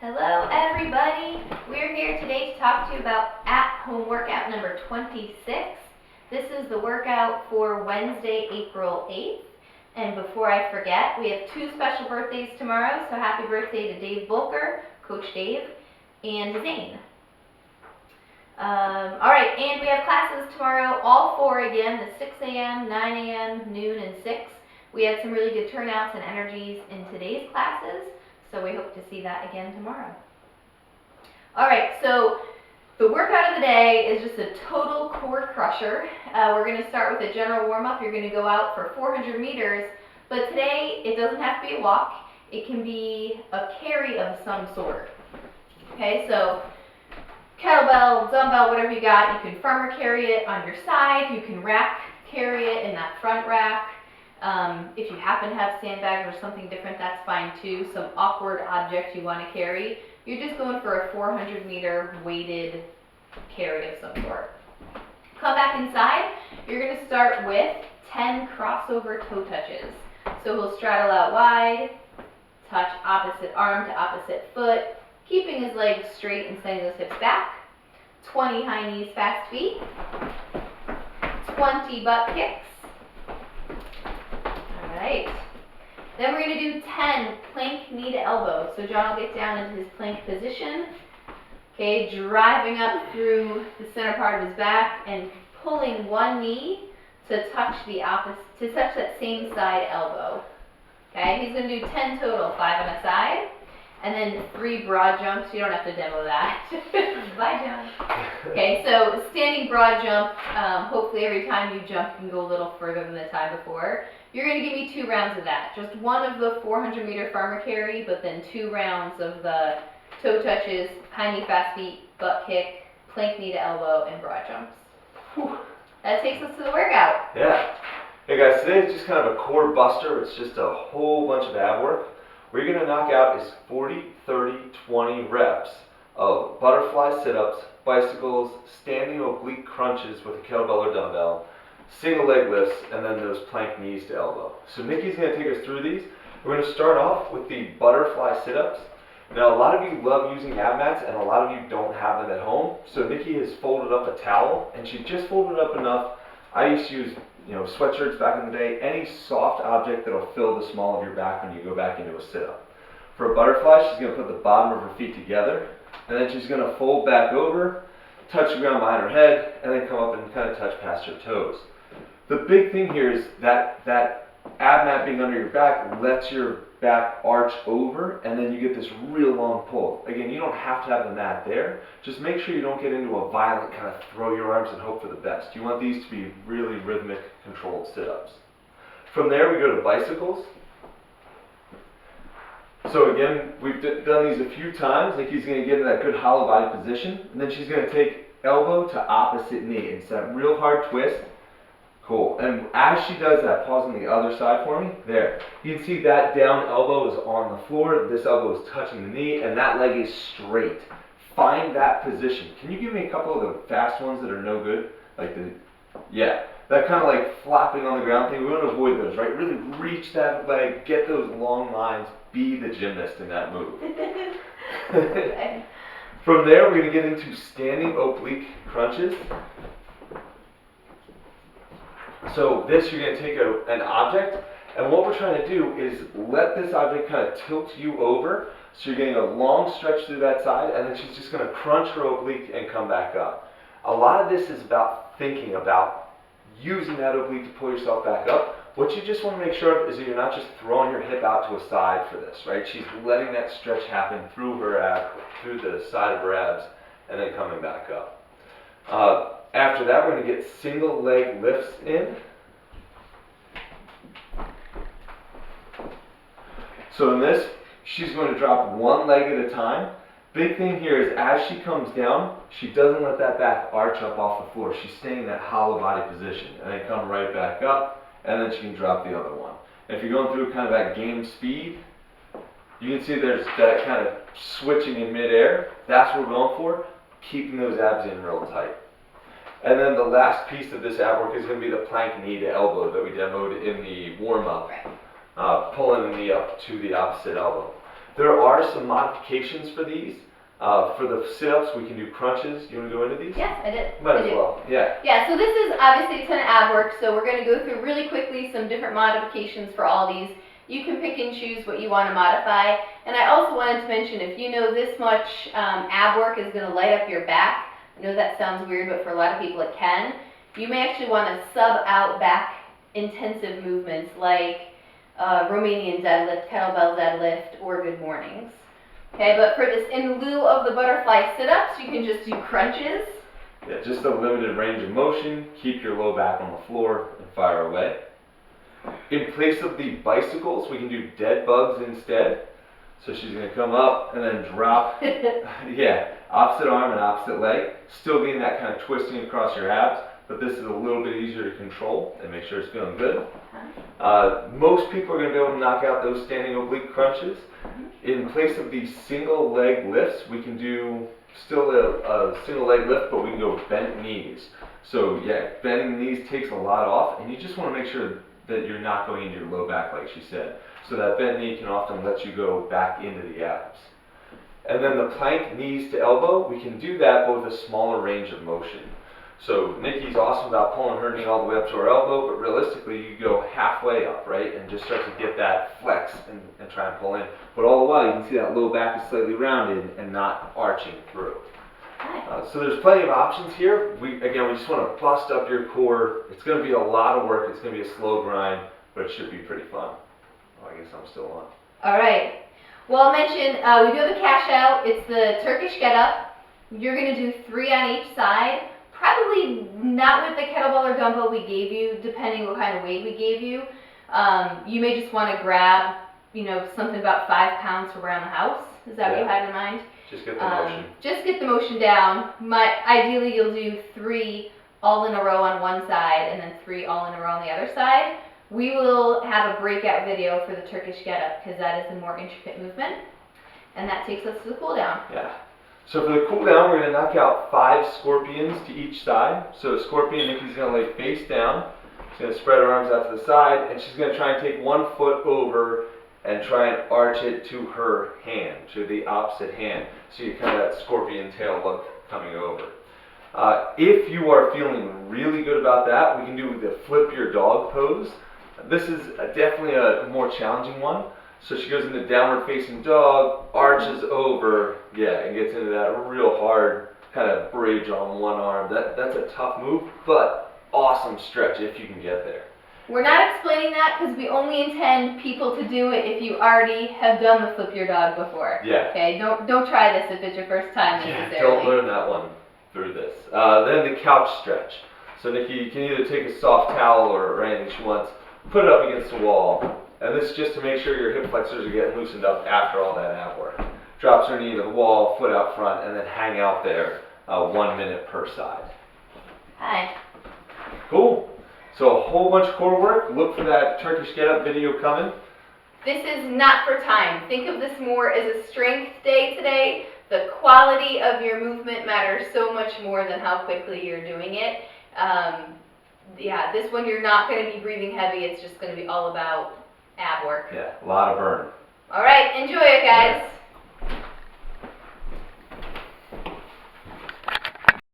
Hello everybody! We're here today to talk to you about at-home workout number 26. This is the workout for Wednesday, April 8th. And before I forget, we have two special birthdays tomorrow, so happy birthday to Dave Bulker, Coach Dave, and Zane. Alright, and we have classes tomorrow, all four again, the 6 a.m., 9 a.m., noon, and 6. We had some really good turnouts and energies in today's classes. So we hope to see that again tomorrow. Alright, so the workout of the day is just a total core crusher. We're going to start with a general warm-up. You're going to go out for 400 meters, but today it doesn't have to be a walk. It can be a carry of some sort. Okay, so kettlebell, dumbbell, whatever you got, you can farmer carry it on your side. You can rack carry it in that front rack. If you happen to have sandbags or something different, that's fine too. Some awkward object you want to carry. You're just going for a 400 meter weighted carry of some sort. Come back inside. You're going to start with 10 crossover toe touches. So he'll straddle out wide, touch opposite arm to opposite foot, keeping his legs straight and sending those hips back. 20 high knees, fast feet. 20 butt kicks. Alright, then we're going to do 10 plank knee to elbow. So John will get down into his plank position, okay, driving up through the center part of his back and pulling one knee to touch the opposite, to touch that same side elbow. Okay, he's going to do 10 total, 5 on a side, and then 3 broad jumps. You don't have to demo that. Bye, John. Okay, so standing broad jump, hopefully every time you jump you can go a little further than the time before. You're going to give me 2 rounds of that. Just one of the 400 meter farmer carry, but then 2 rounds of the toe touches, high knee, fast feet, butt kick, plank knee to elbow, and broad jumps. Whew. That takes us to the workout. Yeah. Hey guys, today is just kind of a core buster. It's just a whole bunch of ab work. What you're going to knock out is 40, 30, 20 reps of butterfly sit-ups, bicycles, standing oblique crunches with a kettlebell or dumbbell, single leg lifts, and then those plank knees to elbow. So Nikki's going to take us through these. We're going to start off with the butterfly sit-ups. Now a lot of you love using ab mats and a lot of you don't have them at home. So Nikki has folded up a towel and she just folded up enough. I used to use sweatshirts back in the day, any soft object that'll fill the small of your back when you go back into a sit-up. For a butterfly, she's going to put the bottom of her feet together and then she's going to fold back over, touch the ground behind her head, and then come up and kind of touch past her toes. The big thing here is that ab mat being under your back lets your back arch over, and then you get this real long pull. Again, you don't have to have the mat there. Just make sure you don't get into a violent kind of throw your arms and hope for the best. You want these to be really rhythmic, controlled sit-ups. From there, we go to bicycles. So again, we've done these a few times. Nikki's going to get in that good hollow body position, and then she's going to take elbow to opposite knee. It's that real hard twist. Cool. And as she does that, pause on the other side for me. There. You can see that down elbow is on the floor. This elbow is touching the knee, and that leg is straight. Find that position. Can you give me a couple of the fast ones that are no good? Like that kind of like flopping on the ground thing. We want to avoid those, right? Really reach that leg, get those long lines, be the gymnast in that move. From there, we're going to get into standing oblique crunches. So this, you're going to take an object, and what we're trying to do is let this object kind of tilt you over, so you're getting a long stretch through that side, and then she's just going to crunch her oblique and come back up. A lot of this is about thinking about using that oblique to pull yourself back up. What you just want to make sure of is that you're not just throwing your hip out to a side for this, right? She's letting that stretch happen through her through the side of her abs, and then coming back up. After that, we're going to get single leg lifts in. So in this, she's going to drop one leg at a time. Big thing here is as she comes down, she doesn't let that back arch up off the floor. She's staying in that hollow body position. And then come right back up, and then she can drop the other one. And if you're going through kind of that game speed, you can see there's that kind of switching in midair. That's what we're going for, keeping those abs in real tight. And then the last piece of this ab work is going to be the plank knee to elbow that we demoed in the warm-up, pulling the knee up to the opposite elbow. There are some modifications for these. For the sit-ups, we can do crunches. You want to go into these? Yes, I did. Might I as do. well. Yeah. Yeah, so this is obviously a ton of ab work, so we're going to go through really quickly some different modifications for all these. You can pick and choose what you want to modify. And I also wanted to mention, if you know this much ab work is going to light up your back, I know that sounds weird, but for a lot of people it can, you may actually want to sub out back intensive movements like Romanian deadlift, kettlebell deadlift, or good mornings. Okay, but for this, in lieu of the butterfly sit-ups, you can just do crunches. Yeah, just a limited range of motion. Keep your low back on the floor and fire away. In place of the bicycles, we can do dead bugs instead. So she's going to come up and then drop. Yeah, opposite arm and opposite leg. Still getting that kind of twisting across your abs, but this is a little bit easier to control and make sure it's feeling good. Most people are going to be able to knock out those standing oblique crunches. In place of the single leg lifts, we can do still a single leg lift, but we can go bent knees. So yeah, bending the knees takes a lot off, and you just want to make sure that you're not going into your low back like she said. So that bent knee can often let you go back into the abs. And then the plank knees to elbow, we can do that but with a smaller range of motion. So Nikki's awesome about pulling her knee all the way up to her elbow, but realistically you go halfway up, right? And just start to get that flex and try and pull in. But all the while you can see that low back is slightly rounded and not arching through. So there's plenty of options here. We just want to bust up your core. It's going to be a lot of work. It's going to be a slow grind, but it should be pretty fun. Oh, I guess I'm still on. All right. Well, I'll mention, we do have a cash out. It's the Turkish get up. You're going to do 3 on each side. Probably not with the kettlebell or dumbbell we gave you, depending what kind of weight we gave you. You may just want to grab, something about 5 pounds for around the house. Is that what you had in mind? Just get the motion. Just get the motion down. Ideally, you'll do 3 all in a row on one side and then 3 all in a row on the other side. We will have a breakout video for the Turkish get-up because that is the more intricate movement. And that takes us to the cool down. Yeah. So for the cool down, we're going to knock out 5 scorpions to each side. So scorpion, Nikki's going to lay face down. She's going to spread her arms out to the side, and she's going to try and take one foot over and try and arch it to her hand, to the opposite hand. So you kind of that scorpion tail look coming over. If you are feeling really good about that, we can do the flip your dog pose. This is definitely a more challenging one. So she goes into downward facing dog, arches over, and gets into that real hard kind of bridge on one arm. That's a tough move, but awesome stretch if you can get there. We're not explaining that because we only intend people to do it if you already have done the flip your dog before. Yeah. Okay, don't try this if it's your first time necessarily. Yeah, don't learn that one through this. Then the couch stretch. So Nikki can either take a soft towel or anything she wants, put it up against the wall, and this is just to make sure your hip flexors are getting loosened up after all that ab work. Drops her knee to the wall, foot out front, and then hang out there 1 minute per side. Hi. Cool. So a whole bunch of core work. Look for that Turkish get up video coming. This is not for time. Think of this more as a strength day today. The quality of your movement matters so much more than how quickly you're doing it. This one you're not going to be breathing heavy. It's just going to be all about ab work. Yeah, a lot of burn. All right, enjoy it, guys.